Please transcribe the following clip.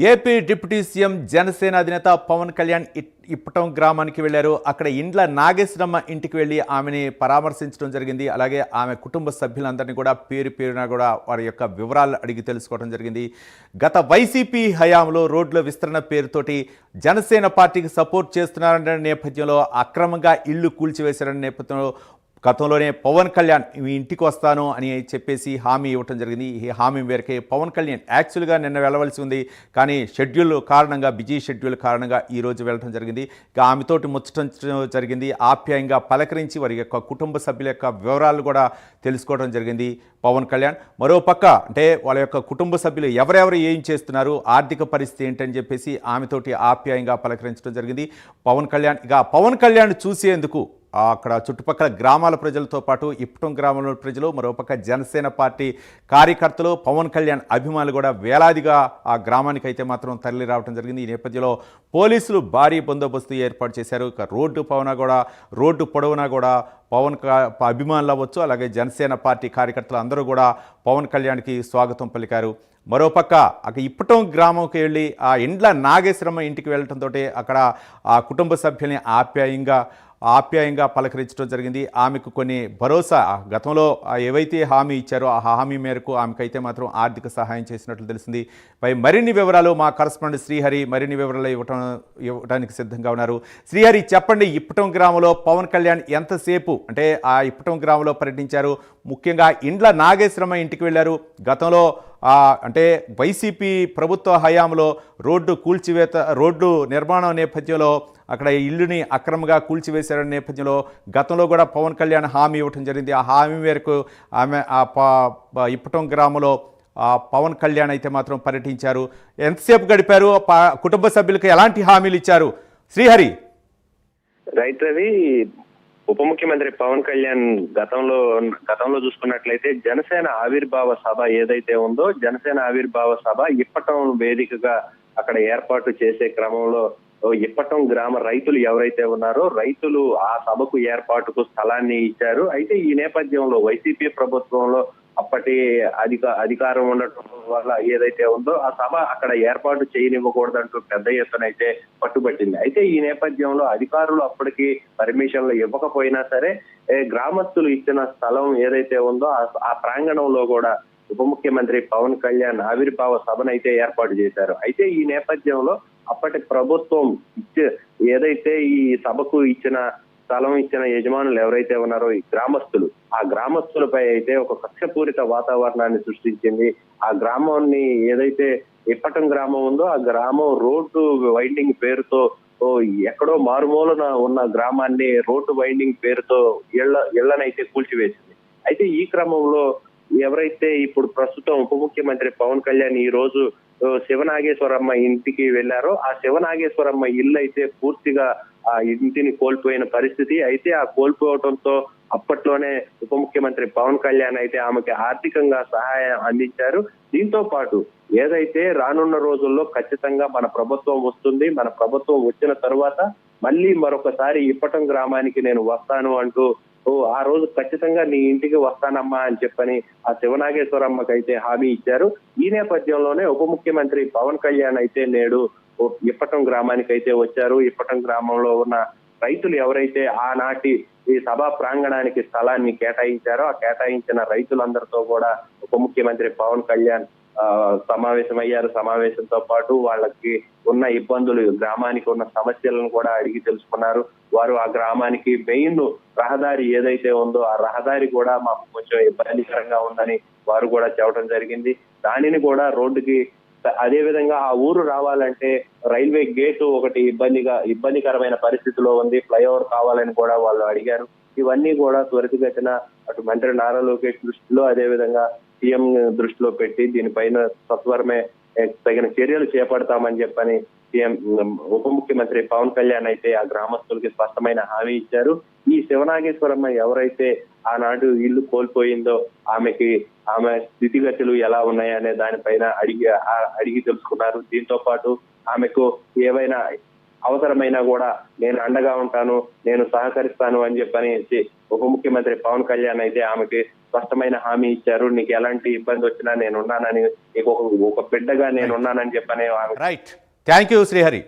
AP deputy CM Janasena అధినేత పవన్ కళ్యాణ్ ఇప్పటం గ్రామానికి వెళ్లారు. అక్కడ ఇండ్ల నాగేశ్వరమ్మ ఇంటికి వెళ్లి ఆమెని పరామర్శించడం జరిగింది. అలాగే ఆమె కుటుంబ సభ్యులందరినీ కూడా పేరు పేరున కూడా వారి యొక్క వివరాలు అడిగి తెలుసుకోవడం జరిగింది. గత వైసీపీ హయాంలో రోడ్ల విస్తరణ పేరుతోటి జనసేన పార్టీకి సపోర్ట్ చేస్తున్నారనే నేపథ్యంలో అక్రమంగా ఇళ్లు కూల్చివేశారనే నేపథ్యంలో గతంలోనే పవన్ కళ్యాణ్ మీ ఇంటికి వస్తాను అని చెప్పేసి హామీ ఇవ్వటం జరిగింది. ఈ హామీ మేరకే పవన్ కళ్యాణ్ యాక్చువల్గా నిన్న వెళ్ళవలసి ఉంది, కానీ షెడ్యూల్ కారణంగా బిజీ షెడ్యూల్ కారణంగా ఈరోజు వెళ్ళడం జరిగింది. ఇక ఆమెతోటి ముచ్చటించడం జరిగింది. ఆప్యాయంగా పలకరించి వారి యొక్క కుటుంబ సభ్యుల యొక్క వివరాలు కూడా తెలుసుకోవడం జరిగింది పవన్ కళ్యాణ్. మరోపక్క అంటే వాళ్ళ యొక్క కుటుంబ సభ్యులు ఎవరెవరు ఏం చేస్తున్నారు, ఆర్థిక పరిస్థితి ఏంటని చెప్పేసి ఆమెతోటి ఆప్యాయంగా పలకరించడం జరిగింది పవన్ కళ్యాణ్. ఇక పవన్ కళ్యాణ్ చూసేందుకు అక్కడ చుట్టుపక్కల గ్రామాల ప్రజలతో పాటు ఇప్పటం గ్రామంలో ప్రజలు, మరోపక్క జనసేన పార్టీ కార్యకర్తలు, పవన్ కళ్యాణ్ అభిమానులు కూడా వేలాదిగా ఆ గ్రామానికి అయితే మాత్రం తరలి రావడం జరిగింది. ఈ నేపథ్యంలో పోలీసులు భారీ బందోబస్తు ఏర్పాటు చేశారు. ఇక రోడ్డు పొడవునా కూడా పవన్ అభిమానులు అవ్వచ్చు, అలాగే జనసేన పార్టీ కార్యకర్తలు అందరూ కూడా పవన్ కళ్యాణ్కి స్వాగతం పలికారు. మరోపక్క అక్కడ ఇప్పటం గ్రామంకి వెళ్ళి ఆ ఇండ్ల నాగేశ్వరమ్మ ఇంటికి వెళ్ళడంతో అక్కడ ఆ కుటుంబ సభ్యుల్ని ఆప్యాయంగా పలకరించడం జరిగింది. ఆమెకు కొన్ని భరోసా గతంలో ఏవైతే హామీ ఇచ్చారో ఆ హామీ మేరకు ఆమెకైతే మాత్రం ఆర్థిక సహాయం చేసినట్లు తెలిసింది. పై మరిన్ని వివరాలు మా కరస్పాండెంట్ శ్రీహరి మరిన్ని వివరాలు ఇవ్వడానికి సిద్ధంగా ఉన్నారు. శ్రీహరి, చెప్పండి, ఇప్పటం గ్రామంలో పవన్ కళ్యాణ్ ఎంతసేపు అంటే ఆ ఇప్పటం గ్రామంలో పర్యటించారు? ముఖ్యంగా ఇండ్ల నాగేశ్వరమ్మ ఇంటికి వెళ్ళారు. గతంలో అంటే వైసీపీ ప్రభుత్వ హయాంలో రోడ్డు నిర్మాణం నేపథ్యంలో అక్కడ ఇల్లుని అక్రమంగా కూల్చివేశారనే నేపథ్యంలో గతంలో కూడా పవన్ కళ్యాణ్ హామీ ఇవ్వటం జరిగింది. ఆ హామీ మేరకు ఆమె ఇప్పటం గ్రామంలో పవన్ కళ్యాణ్ అయితే మాత్రం పర్యటించారు. ఎంతసేపు గడిపారు? కుటుంబ సభ్యులకు ఎలాంటి హామీలు ఇచ్చారు? శ్రీహరి. రైట్ రవి, ఉప ముఖ్యమంత్రి పవన్ కళ్యాణ్ గతంలో చూసుకున్నట్లయితే జనసేన ఆవిర్భావ సభ ఏదైతే ఉందో, జనసేన ఆవిర్భావ సభ ఇప్పటం వేదికగా అక్కడ ఏర్పాటు చేసే క్రమంలో ఇప్పటం గ్రామ రైతులు ఎవరైతే ఉన్నారో రైతులు ఆ సభకు ఏర్పాటుకు స్థలాన్ని ఇచ్చారు. అయితే ఈ నేపథ్యంలో వైసీపీ ప్రభుత్వంలో అప్పటి అధికారం ఉండటం వల్ల ఏదైతే ఉందో ఆ సభ అక్కడ ఏర్పాటు చేయనివ్వకూడదంటూ పెద్ద ఎత్తున అయితే పట్టుబట్టింది. అయితే ఈ నేపథ్యంలో అధికారులు అప్పటికి పర్మిషన్లు ఇవ్వకపోయినా సరే గ్రామస్తులు ఇచ్చిన స్థలం ఏదైతే ఉందో ఆ ప్రాంగణంలో కూడా ఉప ముఖ్యమంత్రి పవన్ కళ్యాణ్ ఆవిర్భావ సభనైతే ఏర్పాటు చేశారు. అయితే ఈ నేపథ్యంలో అప్పటి ప్రభుత్వం ఏదైతే ఈ సభకు స్థలం ఇచ్చిన యజమానులు ఎవరైతే ఉన్నారో ఈ ఆ గ్రామస్తులపై అయితే ఒక కక్షపూరిత వాతావరణాన్ని సృష్టించింది. ఆ గ్రామాన్ని ఏదైతే ఇప్పటం గ్రామం ఉందో ఆ గ్రామం రోడ్డు వైండింగ్ పేరుతో ఎక్కడో మారుమూలన ఉన్న గ్రామాన్ని రోడ్డు వైండింగ్ పేరుతో ఇళ్లనైతే కూల్చివేసింది. అయితే ఈ క్రమంలో ఎవరైతే ఇప్పుడు ప్రస్తుతం ఉప ముఖ్యమంత్రి పవన్ కళ్యాణ్ ఈ రోజు శివనాగేశ్వరమ్మ ఇంటికి వెళ్లారో ఆ శివనాగేశ్వరమ్మ ఇల్లు అయితే పూర్తిగా ఆ ఇంటిని కోల్పోయిన పరిస్థితి. అయితే ఆ కోల్పోవడంతో అప్పట్లోనే ఉప ముఖ్యమంత్రి పవన్ కళ్యాణ్ అయితే ఆమెకి ఆర్థికంగా సహాయం అందించారు. దీంతో పాటు ఏదైతే రానున్న రోజుల్లో ఖచ్చితంగా మన ప్రభుత్వం వస్తుంది, మన ప్రభుత్వం వచ్చిన తర్వాత మళ్ళీ మరొకసారి ఇప్పటం గ్రామానికి నేను వస్తాను అంటూ ఆ రోజు ఖచ్చితంగా నీ ఇంటికి వస్తానమ్మా అని చెప్పని ఆ శివనాగేశ్వరమ్మకి అయితే హామీ ఇచ్చారు. ఈ నేపథ్యంలోనే ఉప ముఖ్యమంత్రి పవన్ కళ్యాణ్ అయితే నేడు ఇప్పటం గ్రామానికి అయితే వచ్చారు. ఇప్పటం గ్రామంలో ఉన్న రైతులు ఎవరైతే ఆనాటి ఈ సభా ప్రాంగణానికి స్థలాన్ని కేటాయించారో ఆ కేటాయించిన రైతులందరితో కూడా ఉప ముఖ్యమంత్రి పవన్ కళ్యాణ్ సమావేశమయ్యారు. సమావేశంతో పాటు వాళ్ళకి ఉన్న ఇబ్బందులు, గ్రామానికి ఉన్న సమస్యలను కూడా అడిగి తెలుసుకున్నారు. వారు ఆ గ్రామానికి మెయిన్ రహదారి ఏదైతే ఉందో ఆ రహదారి కూడా మాకు కొంచెం ఇబ్బందికరంగా ఉందని వారు కూడా చెప్పడం జరిగింది. దానిని కూడా రోడ్డుకి, అదే విధంగా ఆ ఊరు రావాలంటే రైల్వే గేటు ఒకటి ఇబ్బందికరమైన పరిస్థితిలో ఉంది, ఫ్లైఓవర్ కావాలని కూడా వాళ్ళు అడిగారు. ఇవన్నీ కూడా త్వరితగతిన అటు మంత్రి నారా లోకేష్ దృష్టిలో, అదే విధంగా సీఎం దృష్టిలో పెట్టి దీనిపైన సత్వరమే తగిన చర్యలు చేపడతామని చెప్పని సీఎం ఉప ముఖ్యమంత్రి పవన్ కళ్యాణ్ అయితే ఆ గ్రామస్తులకి స్పష్టమైన హామీ ఇచ్చారు. ఈ శివనాగేశ్వరమ్మ ఎవరైతే ఆనాడు ఇల్లు కోల్పోయిందో ఆమె స్థితిగతులు ఎలా ఉన్నాయనే దానిపైన అడిగి తెలుసుకున్నారు. దీంతో పాటు ఆమెకు ఏవైనా అవసరమైనా కూడా నేను అండగా ఉంటాను, నేను సహకరిస్తాను అని చెప్పనేసి ఉప ముఖ్యమంత్రి పవన్ కళ్యాణ్ అయితే ఆమెకి స్పష్టమైన హామీ ఇచ్చారు. నీకు ఎలాంటి ఇబ్బంది వచ్చినా నేనున్నానని, నీకు ఒక బిడ్డగా నేనున్నానని చెప్పని ఆమె రైట్. Thank you Srihari.